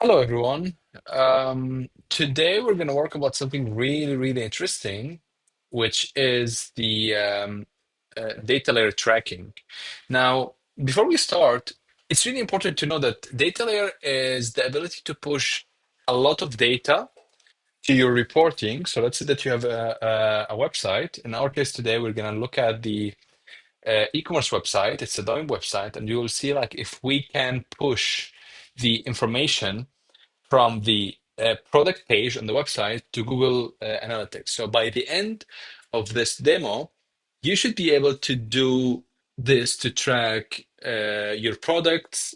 Hello, everyone. Today we're going to work about something really, really interesting, which is the data layer tracking. Now, before we start, it's really important to know that data layer is the ability to push a lot of data to your reporting. So let's say that you have a website. In our case today, we're going to look at the e-commerce website. It's a domain website, and you will see like if we can push the information from the product page on the website to Google Analytics. So by the end of this demo, you should be able to do this to track your products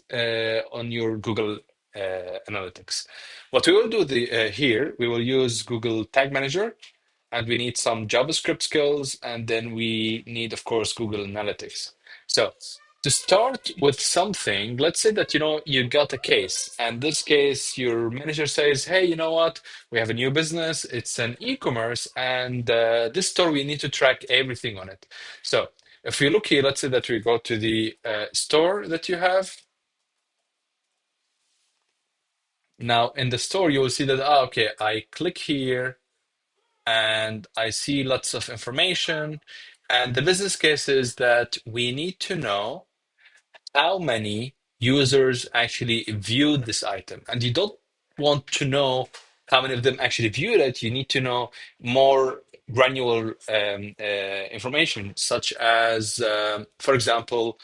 on your Google Analytics. What we will do here, we will use Google Tag Manager, and we need some JavaScript skills, and then we need, of course, Google Analytics. So to start with something, let's say that you got a case, and this case, your manager says, "Hey, you know what? We have a new business. It's an e-commerce, and this store we need to track everything on it." So if we look here, let's say that we go to the store that you have. Now in the store, you will see that okay, I click here and I see lots of information. And the business case is that we need to know how many users actually viewed this item. And you don't want to know how many of them actually viewed it. You need to know more granular information, such as, for example,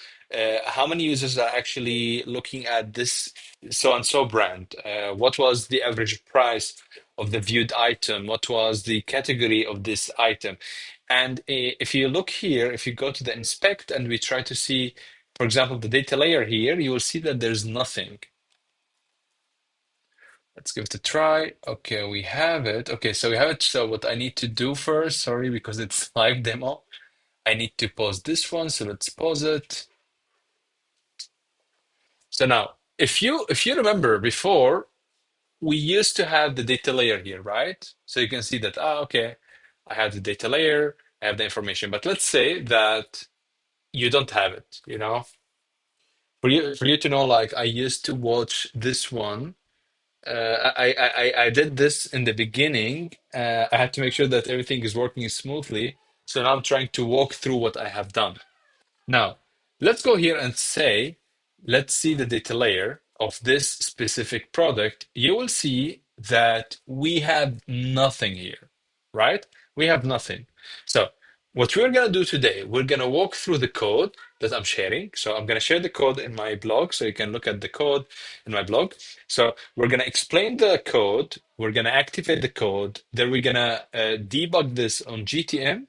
how many users are actually looking at this so and so brand? What was the average price of the viewed item? What was the category of this item? And if you look here, if you go to the inspect and we try to see, for example, the data layer here, you will see that there's nothing. Let's give it a try. Okay, we have it. Okay, so we have it. So what I need to do first, sorry, because it's live demo, I need to pause this one. So let's pause it. So now, if you remember before, we used to have the data layer here, right? So you can see that, okay, I have the data layer, I have the information. But let's say that you don't have it, For you to know, like I used to watch this one. I did this in the beginning. I had to make sure that everything is working smoothly. So now I'm trying to walk through what I have done. Now, let's go here and say, let's see the data layer of this specific product. You will see that we have nothing here, right? We have nothing. So what we're going to do today, we're going to walk through the code that I'm sharing. So I'm going to share the code in my blog so you can look at the code in my blog. So we're going to explain the code. We're going to activate the code. Then we're going to debug this on GTM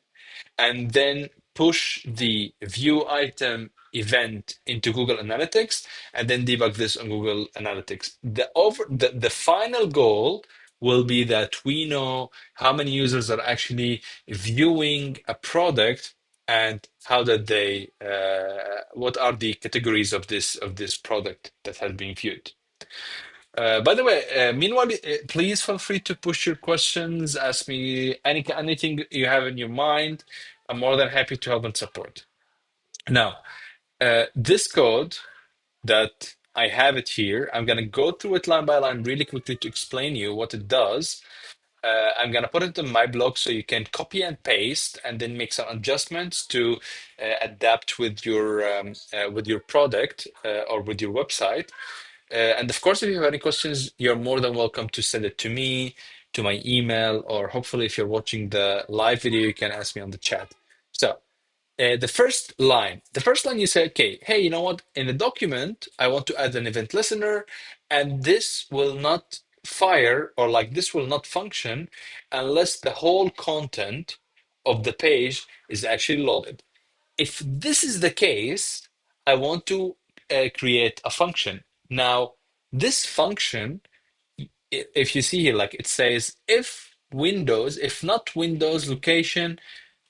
and then push the view item event into Google Analytics and then debug this on Google Analytics. The final goal will be that we know how many users are actually viewing a product and how that they what are the categories of this product that has been viewed. By the way, meanwhile, please feel free to push your questions, ask me anything you have in your mind. I'm more than happy to help and support. Now, this code that I have it here, I'm going to go through it line by line really quickly to explain you what it does. I'm going to put it in my blog so you can copy and paste and then make some adjustments to adapt with your product or with your website. And of course, if you have any questions, you're more than welcome to send it to me, to my email, or hopefully, if you're watching the live video, you can ask me on the chat. So, the first line you say, okay, hey, you know what? In the document, I want to add an event listener, and this will not fire or like this will not function unless the whole content of the page is actually loaded. If this is the case, I want to create a function. Now, this function, if you see here, like it says, if not Windows location,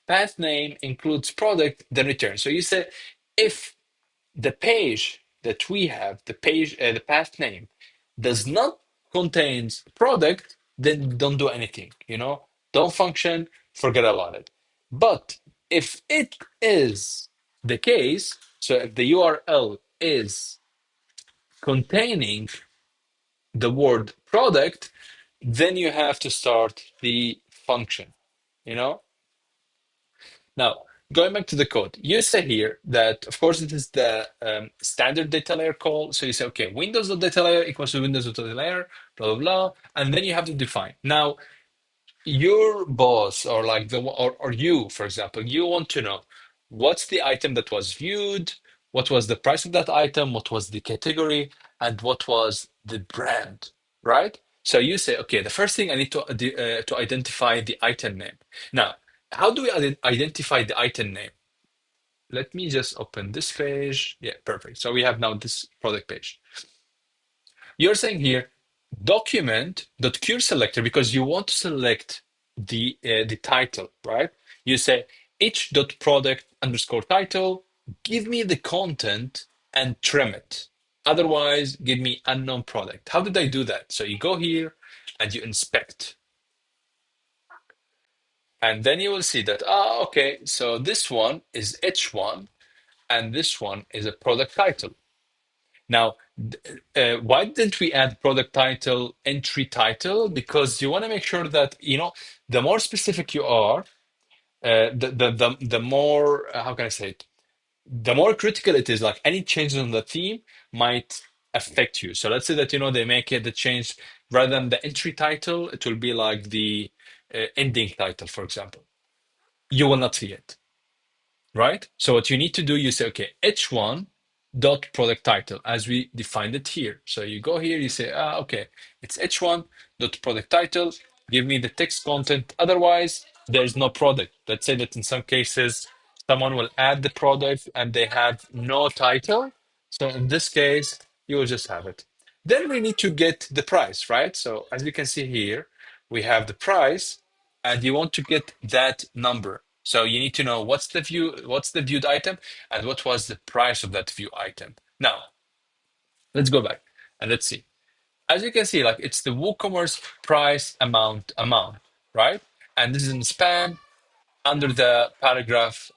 path name includes product, then return. So you say, if the page that we have, the path name, does not contains product, then don't do anything, don't function, forget about it. But if it is the case, so if the URL is containing the word product, then you have to start the function, you know? Now, going back to the code, you say here that, of course, it is the standard data layer call. So you say, okay, Windows.data layer equals to Windows.data layer, blah, blah, blah. And then you have to define. Now, your boss or like or you, for example, you want to know what's the item that was viewed, what was the price of that item, what was the category, and what was the brand, right? So you say, okay, the first thing I need to identify the item name. Now, how do we identify the item name? Let me just open this page. Yeah, perfect. So we have now this product page. You're saying here document.cureSelector because you want to select the title, right? You say each.product underscore title, give me the content and trim it. Otherwise, give me unknown product. How did I do that? So you go here and you inspect. And then you will see that, okay, so this one is H1 and this one is a product title. Now, why didn't we add product title, entry title? Because you want to make sure that, the more specific you are, the more, how can I say it? The more critical it is, like any changes on the theme might affect you. So let's say that, they make it the change rather than the entry title, it will be like the ending title, for example. You will not see it. Right? So what you need to do, you say, okay, H1 dot product title as we defined it here. So you go here, you say, okay, it's H1 dot product title. Give me the text content. Otherwise, there's no product. Let's say that in some cases, someone will add the product and they have no title. So in this case, you will just have it. Then we need to get the price, right? So as you can see here, we have the price and you want to get that number. So you need to know what's the viewed item and what was the price of that view item. Now, let's go back and let's see. As you can see, like it's the WooCommerce price amount, right? And this is in span under the paragraph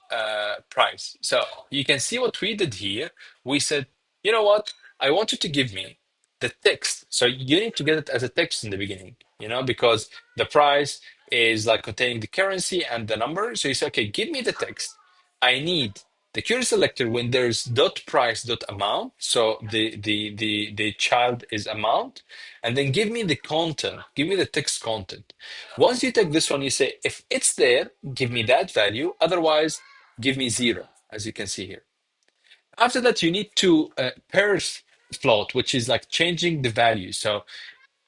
price. So you can see what we did here. We said, you know what? I want you to give me the text. So you need to get it as a text in the beginning, because the price is like containing the currency and the number. So you say, okay, give me the text. I need the query selector when there's dot price dot amount. So the child is amount, and then give me the content. Give me the text content. Once you take this one, you say, if it's there, give me that value. Otherwise, give me 0, as you can see here. After that, you need to parse float, which is like changing the value. So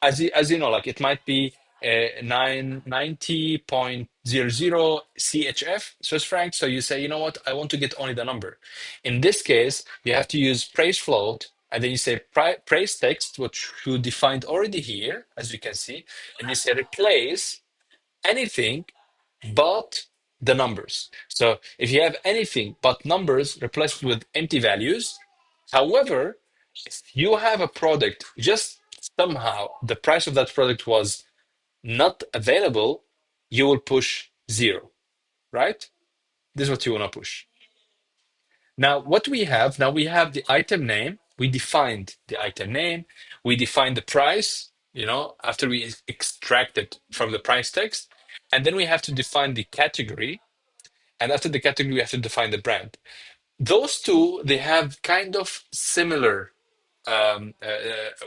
as you know, like it might be 990.00 CHF Swiss francs. So you say, you know what, I want to get only the number. In this case, you have to use praise float, and then you say praise text, which you defined already here, as you can see, and you say replace anything but the numbers. So if you have anything but numbers, replace it with empty values. However, if you have a product, just somehow the price of that product was not available, you will push 0, right? This is what you want to push. Now, what we have, now we have the item name. We defined the item name. We defined the price, after we extract it from the price text. And then we have to define the category. And after the category, we have to define the brand. Those two, they have kind of similar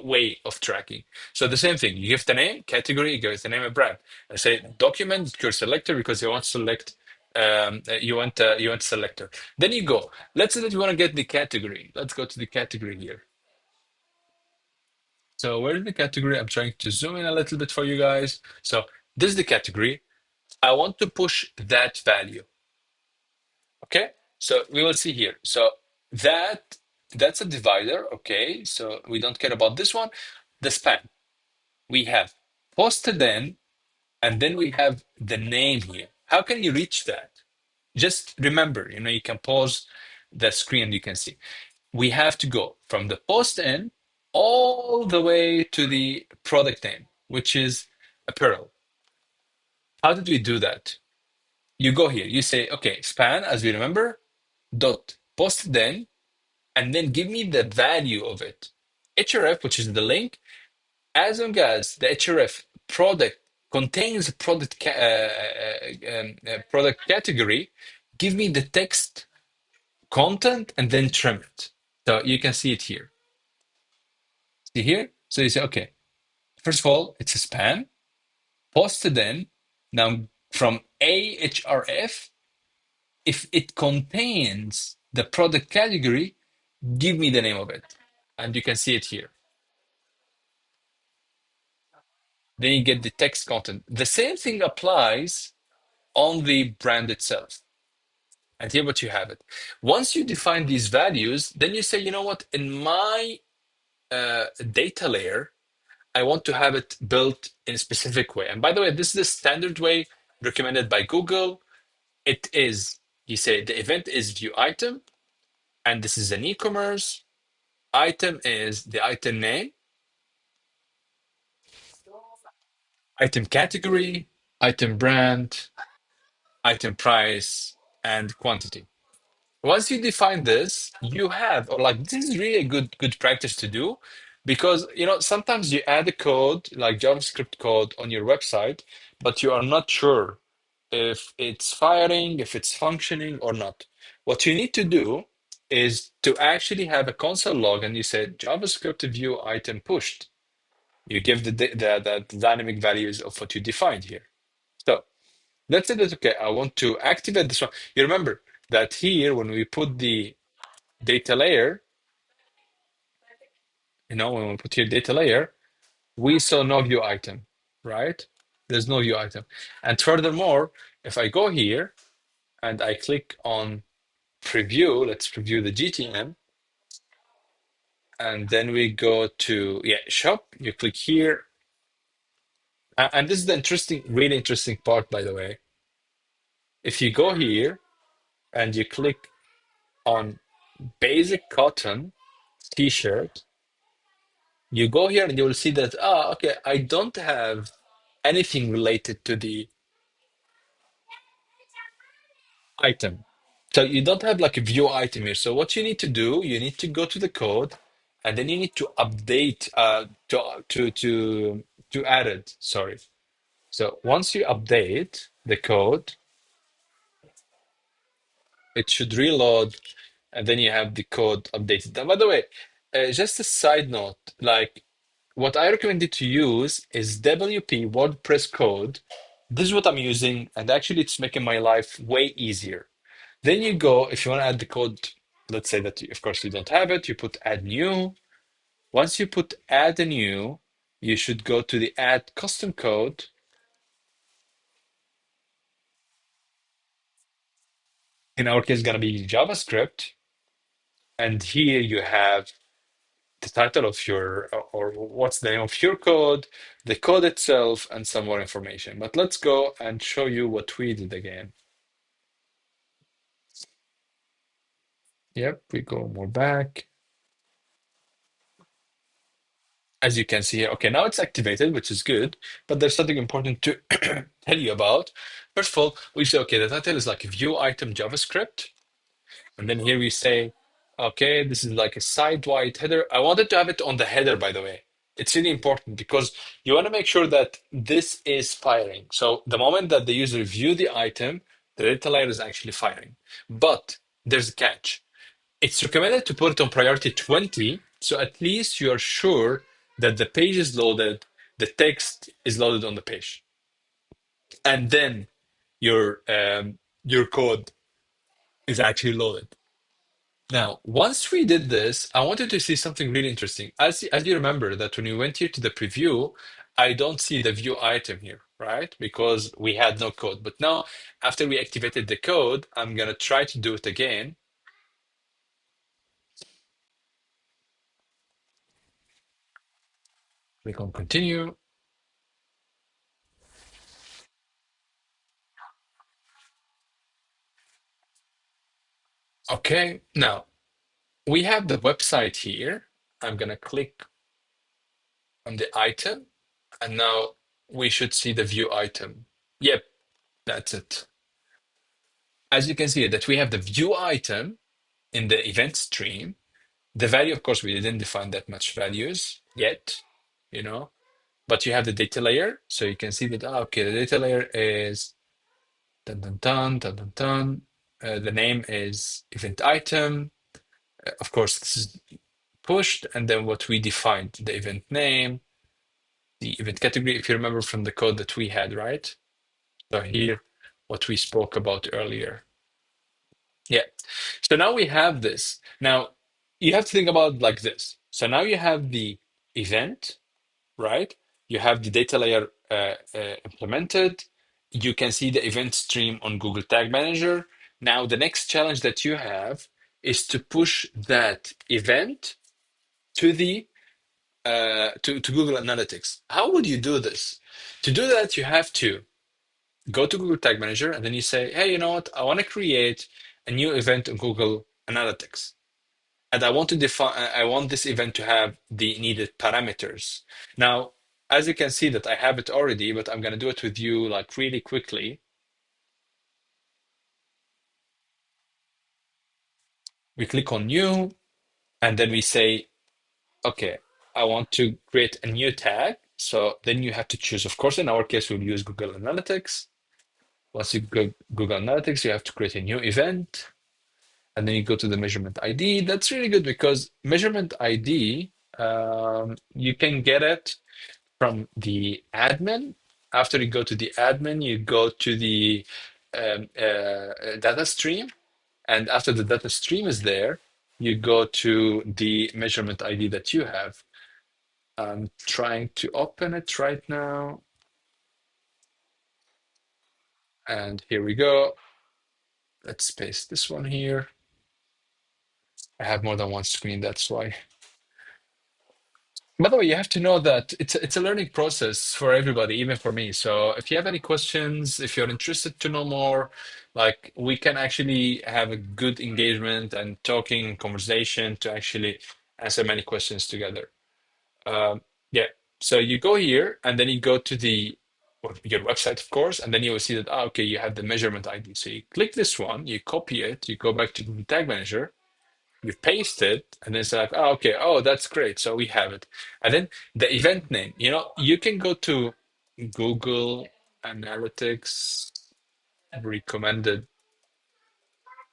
way of tracking. So the same thing, you give the name, category, you give the name of brand. I say document, your selector, because you want to select, you want selector. Then you go. Let's say that you want to get the category. Let's go to the category here. So where's the category? I'm trying to zoom in a little bit for you guys. So this is the category. I want to push that value. Okay, so we will see here. So that's a divider. Okay, so we don't care about this one. The span. We have posted in, and then we have the name here. How can you reach that? Just remember, you can pause the screen, you can see. We have to go from the post in all the way to the product name, which is apparel. How did we do that? You go here, you say, okay, span, as we remember, dot posted in, and then give me the value of it. href, which is the link, As long as the href product contains product category, give me the text content and then trim it. So you can see it here. See here? So you say, okay, first of all, it's a span, posted in. Now from ahref, if it contains the product category, give me the name of it. And you can see it here. Then you get the text content. The same thing applies on the brand itself. And here what you have it. Once you define these values, then you say, you know what, in my data layer, I want to have it built in a specific way. And by the way, this is the standard way recommended by Google. It is, you say the event is view item, and this is an e-commerce. Item is the item name, item category, item brand, item price, and quantity. Once you define this, you have, or like this is really a good practice to do, because sometimes you add a code like JavaScript code on your website, but you are not sure if it's firing, if it's functioning or not. What you need to do is to actually have a console log, and you say JavaScript view item pushed. You give the dynamic values of what you defined here. So let's say that, okay, I want to activate this one. You remember that here, when we put the data layer, when we put here data layer, we saw no view item, right? There's no view item. And furthermore, if I go here and I click on preview, let's preview the GTM, and then we go to shop. You click here, and this is the really interesting part, by the way. If you go here and you click on basic cotton t-shirt, you go here and you will see that, okay, I don't have anything related to the item. So you don't have like a view item here. So what you need to do, you need to go to the code, and then you need to update to add it. Sorry. So once you update the code, it should reload, and then you have the code updated. And by the way, just a side note, like what I recommend you to use is WP WordPress code. This is what I'm using, and actually it's making my life way easier. Then you go, if you want to add the code, let's say that, of course, you don't have it, you put add new. Once you put add a new, you should go to the add custom code. In our case, it's going to be JavaScript. And here you have the title of your, or what's the name of your code, the code itself, and some more information. But let's go and show you what we did again. Yep, we go more back. As you can see here, okay, now it's activated, which is good, but there's something important to tell you about. First of all, we say, okay, the title is like view item JavaScript. And then here we say, okay, this is like a side-wide header. I wanted to have it on the header, by the way. It's really important because you want to make sure that this is firing. So the moment that the user view the item, the data layer is actually firing. But there's a catch. It's recommended to put it on priority 20, so at least you are sure that the page is loaded, the text is loaded on the page, and then your code is actually loaded. Now, once we did this, I wanted to see something really interesting. As you remember that when we went here to the preview, I don't see the view item here, right? Because we had no code. But now, after we activated the code, I'm gonna try to do it again. Click on continue. Okay, now we have the website here. I'm gonna click on the item, and now we should see the view item. Yep, that's it. As you can see that we have the view item in the event stream. The value, of course, we didn't define that much values yet, you know. but you have the data layer. So you can see that, okay, the data layer is dun, dun, dun, dun, dun, dun. The name is event item. Of course, this is pushed, and then what we defined, the event name, the event category, if you remember from the code that we had, right? So here, what we spoke about earlier. Yeah. So now we have this. Now you have to think about it like this. So now you have the event, right? You have the data layer implemented. You can see the event stream on Google Tag Manager. Now the next challenge that you have is to push that event to the to Google Analytics. How would you do this? To do that, you have to go to Google Tag Manager and then you say, hey, you know what? I want to create a new event in Google Analytics. And I want to define, I want this event to have the needed parameters. Now, as you can see that I have it already, but I'm going to do it with you like really quickly. We click on new, and then we say, okay, I want to create a new tag. So then you have to choose, of course, in our case, we'll use Google Analytics. Once you go Google Analytics, you have to create a new event. And then you go to the measurement ID. That's really good because measurement ID, you can get it from the admin. After you go to the admin, you go to the data stream. And after the data stream is there, you go to the measurement ID that you have. I'm trying to open it right now. And here we go. Let's paste this one here. I have more than one screen, that's why. By the way, you have to know that it's a learning process for everybody, even for me. So if you have any questions, if you're interested to know more, like we can actually have a good engagement and talking conversation to actually answer many questions together. Yeah. So you go here and then you go to the your website, of course, and then you will see that, okay, you have the measurement ID. So you click this one, you copy it, you go back to the Tag Manager, you paste it, and then it's like, okay, that's great. So we have it. And then the event name, you can go to Google Analytics recommended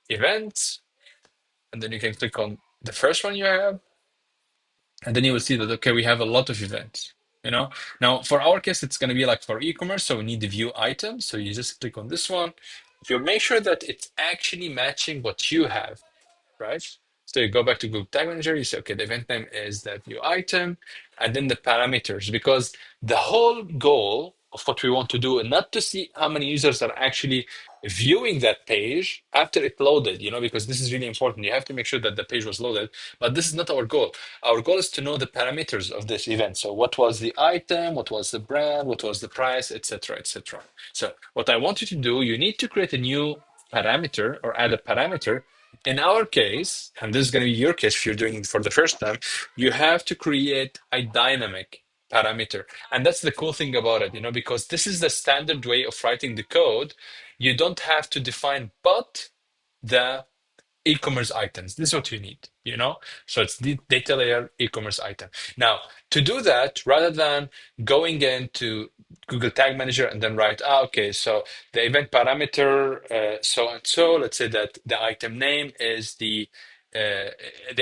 events, and then you can click on the first one you have, and then you will see that, okay, we have a lot of events. Now for our case, it's going to be like for e-commerce, so we need the view item. So you just click on this one. You make sure that it's actually matching what you have, right? So you go back to Google Tag Manager, you say, okay, the event name is that new item, and then the parameters, because the whole goal of what we want to do, and not to see how many users are actually viewing that page after it loaded, because this is really important. You have to make sure that the page was loaded, but this is not our goal. Our goal is to know the parameters of this event. So what was the item, what was the brand, what was the price, etc., etc. So what I want you to do, you need to create a new parameter or add a parameter. In our case, and this is going to be your case if you're doing it for the first time, you have to create a dynamic parameter. And that's the cool thing about it, because this is the standard way of writing the code. You don't have to define but the e-commerce items. This is what you need, So it's the data layer e-commerce item. Now, to do that, rather than going into Google Tag Manager and then write, okay, so the event parameter, so and so, let's say that the item name is the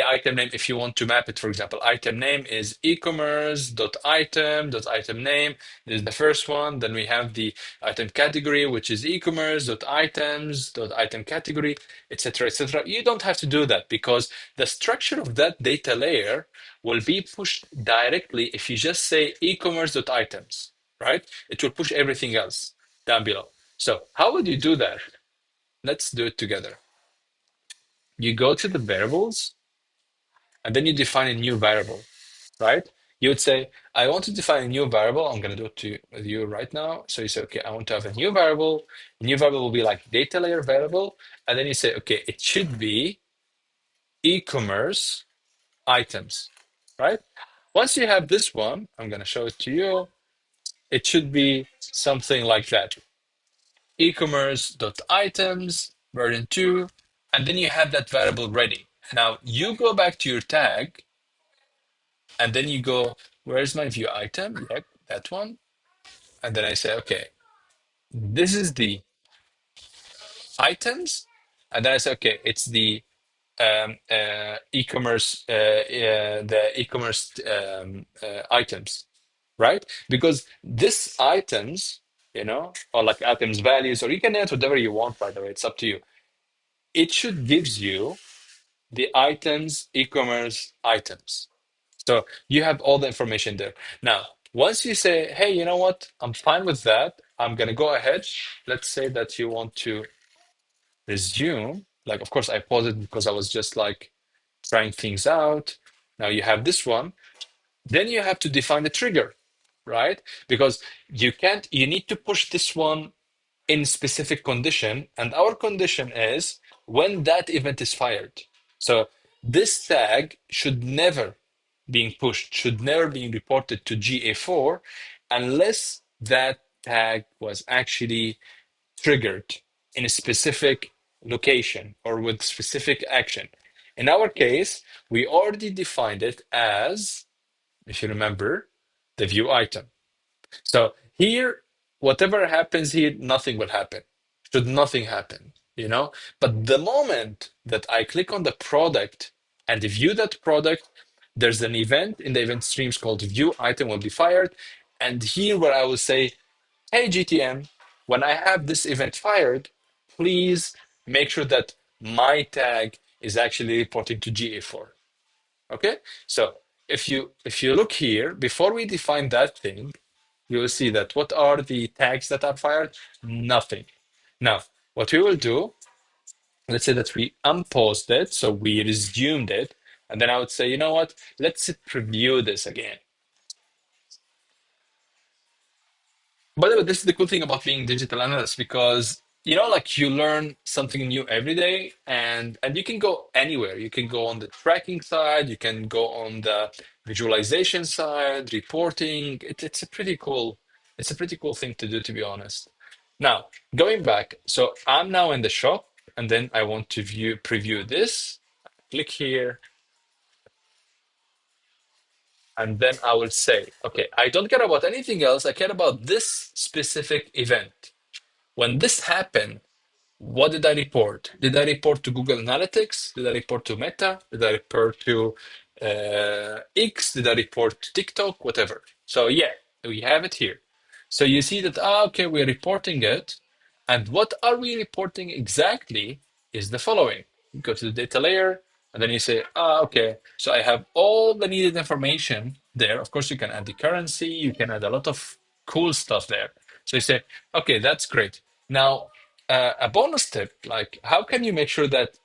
item name. If you want to map it, for example, item name is e-commerce.item.item name. This is the first one. Then we have the item category, which is e-commerce.items.item category, etc., etc. You don't have to do that because the structure of that data layer will be pushed directly if you just say e-commerce.items, right? It will push everything else down below. So how would you do that? Let's do it together. You go to the variables, and then you define a new variable, right? You would say, I want to define a new variable. I'm going to do it with you right now. So you say, okay, I want to have a new variable. A new variable will be like data layer variable. And then you say, okay, it should be e-commerce items, right? Once you have this one, I'm going to show it to you. It should be something like that. E-commerce.items, version 2, and then you have that variable ready. Now you go back to your tag, and then you go, where's my view item? Yep. that one. And then I say, okay, this is the items. And then I say, okay, it's the e-commerce, the e-commerce items, right? Because this items, or like items values, or you can add whatever you want, by the way, it's up to you. It should gives you the items, e-commerce items. So you have all the information there. Now, once you say, hey, you know what? I'm fine with that. I'm going to go ahead. Let's say that you want to resume. Like, of course, I paused it because I was just like trying things out. Now you have this one. Then you have to define the trigger, right? Because you need to push this one in specific condition. And our condition is when that event is fired. So this tag should never being pushed, should never be reported to GA4 unless that tag was actually triggered in a specific location or with specific action. In our case, we already defined it as, if you remember, the view item. So here, whatever happens here, nothing will happen. Should nothing happen, But the moment that I click on the product and view that product, there's an event in the event streams called view item will be fired. And here where I will say, hey, GTM, when I have this event fired, please make sure that my tag is actually reporting to GA4. Okay? So if you look here, before we define that thing, you will see that what are the tags that are fired? Nothing. Now, what we will do, let's say that we unpaused it, so we resumed it, and then I would say, you know what? Let's preview this again. By the way, this is the cool thing about being digital analyst because like you learn something new every day, and you can go anywhere. You can go on the tracking side, you can go on the visualization side, reporting. It's a pretty cool thing to do, to be honest. Now, going back, so I'm now in the shop, and then I want to preview this. Click here, and then I will say, okay, I don't care about anything else. I care about this specific event. When this happened, what did I report? Did I report to Google Analytics? Did I report to Meta? Did I report to X? Did I report to TikTok? Whatever. So yeah, we have it here. So you see that, okay, we're reporting it. And what are we reporting exactly is the following. You go to the data layer, and then you say, okay, so I have all the needed information there. Of course, you can add the currency, you can add a lot of cool stuff there. So you say, okay, that's great. Now, a bonus tip, like how can you make sure that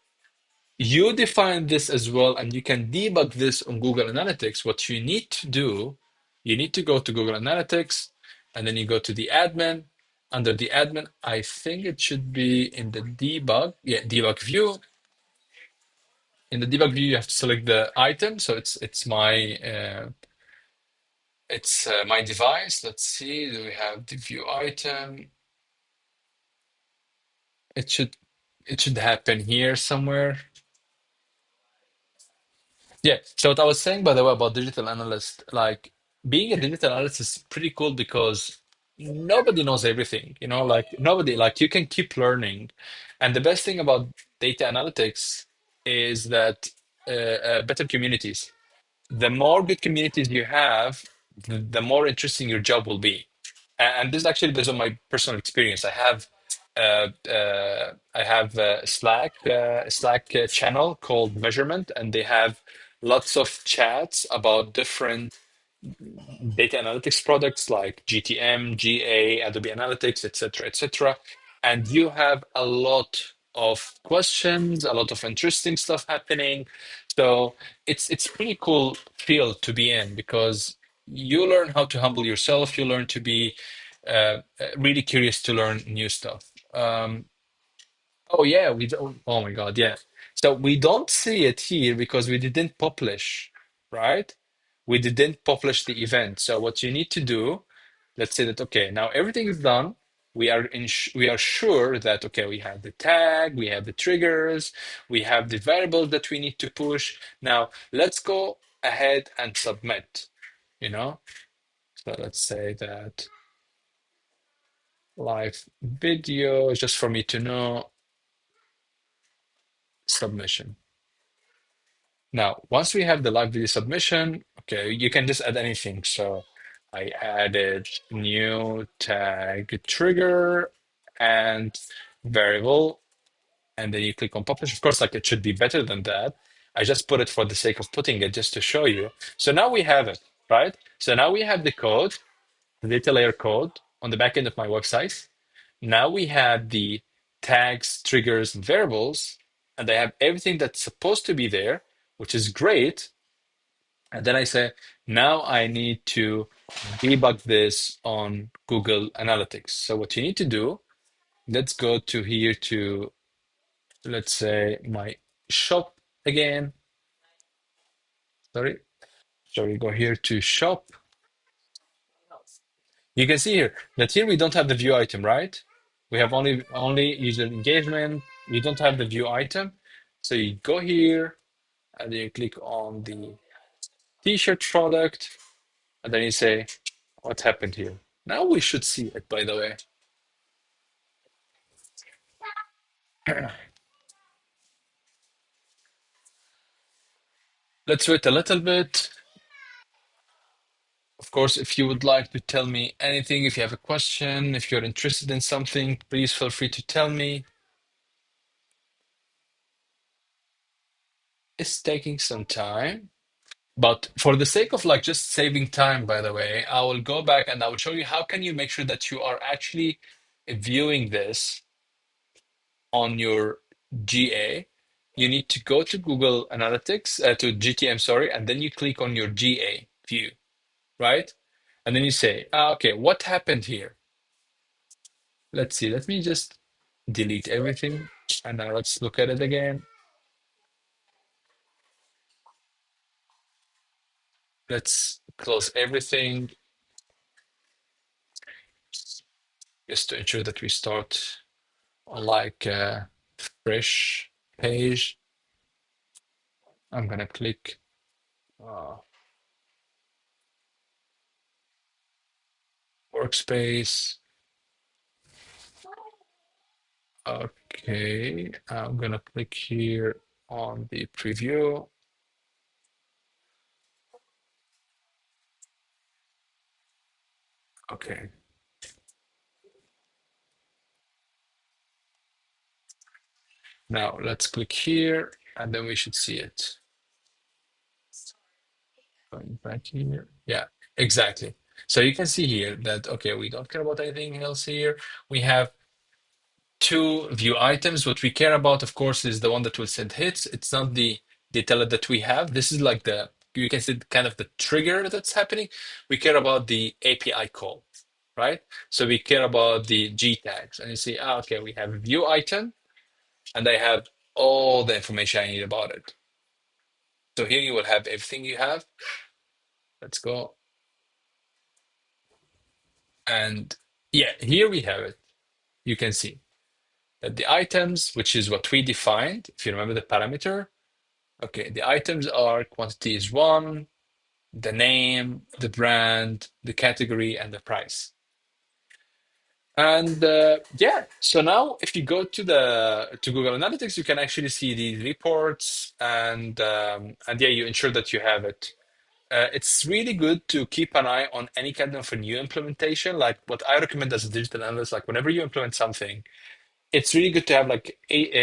you define this as well and you can debug this on Google Analytics? What you need to do, you need to go to Google Analytics and then you go to the admin. Under the admin, I think it should be in the debug. Yeah, debug view. In the debug view, you have to select the item. So it's my device. Let's see. Do we have the view item? It should it should happen here somewhere. Yeah. So what I was saying, by the way, about digital analyst, like being a digital analyst is pretty cool because nobody knows everything, like nobody, like you can keep learning. And the best thing about data analytics is that better communities. The more good communities you have, the more interesting your job will be. And this is actually based on my personal experience. I have a Slack channel called Measurement, and they have lots of chats about different data analytics products like GTM, GA, Adobe Analytics, etc., etc. And you have a lot of questions, a lot of interesting stuff happening. So it's pretty cool field to be in because you learn how to humble yourself. You learn to be really curious to learn new stuff. Oh yeah, we don't. Oh my God, yeah. So we don't see it here because we didn't publish, right? We didn't publish the event. So what you need to do, let's say that okay, now everything is done. We are sure that okay, we have the tag, we have the triggers, we have the variables that we need to push. Now let's go ahead and submit. You know. So let's say that live video, just for me to know, submission. Now, once we have the live video submission, okay, you can just add anything. So I added new tag trigger and variable, and then you click on publish. Of course, like it should be better than that. I just put it for the sake of putting it just to show you. So now we have it, right? So now we have the code, the data layer code on the back end of my website. Now we have the tags, triggers, and variables, and I have everything that's supposed to be there, which is great. And then I say, now I need to debug this on Google Analytics. So what you need to do, let's go to here to, let's say, my shop again. Sorry. So we go here to shop. You can see here that here we don't have the view item, right? We have only user engagement. We don't have the view item. So you go here and then you click on the t-shirt product, and then you say, what happened here? Now we should see it, by the way. Let's wait a little bit. Of course, if you would like to tell me anything, if you have a question, if you're interested in something, please feel free to tell me. It's taking some time. But for the sake of like just saving time, by the way, I will go back and I will show you how can you make sure that you are actually viewing this on your GA. You need to go to Google Analytics, to GTM, sorry, and then you click on your GA view, right? And then you say, okay, what happened here? Let's see, let me just delete everything and now let's look at it again. Let's close everything just to ensure that we start on like a fresh page. I'm gonna click uh, workspace. Okay, I'm gonna click here on the preview. Okay. Now let's click here and then we should see it. Going back here. Yeah, exactly. So you can see here that, okay, we don't care about anything else here. We have two view items. What we care about, of course, is the one that will send hits. It's not the data that we have. This is like the, you can see kind of the trigger that's happening. We care about the API call, right? So we care about the G tags. And you see, okay, we have a view item and I have all the information I need about it. So here you will have everything you have. Let's go. And yeah, here we have it. You can see that the items, which is what we defined, if you remember the parameter, okay, the items are quantity is one, the name, the brand, the category, and the price. And yeah, so now if you go to Google Analytics, you can actually see these reports, and yeah, you ensure that you have it. It's really good to keep an eye on any kind of a new implementation. Like what I recommend as a digital analyst, like whenever you implement something, it's really good to have like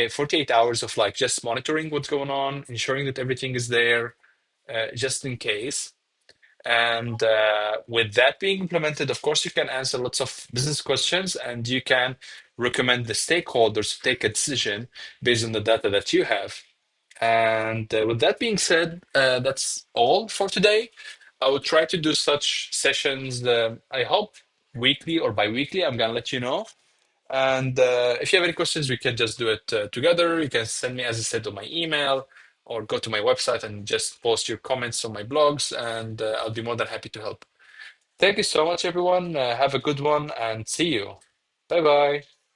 48 hours of like just monitoring what's going on, ensuring that everything is there, just in case. And with that being implemented, of course, you can answer lots of business questions and you can recommend the stakeholders to take a decision based on the data that you have. And with that being said, that's all for today. I will try to do such sessions, I hope weekly or bi-weekly. I'm going to let you know. And if you have any questions, we can just do it together. You can send me, as I said, on my email or go to my website and just post your comments on my blogs, and I'll be more than happy to help. Thank you so much, everyone. Have a good one and see you. Bye bye.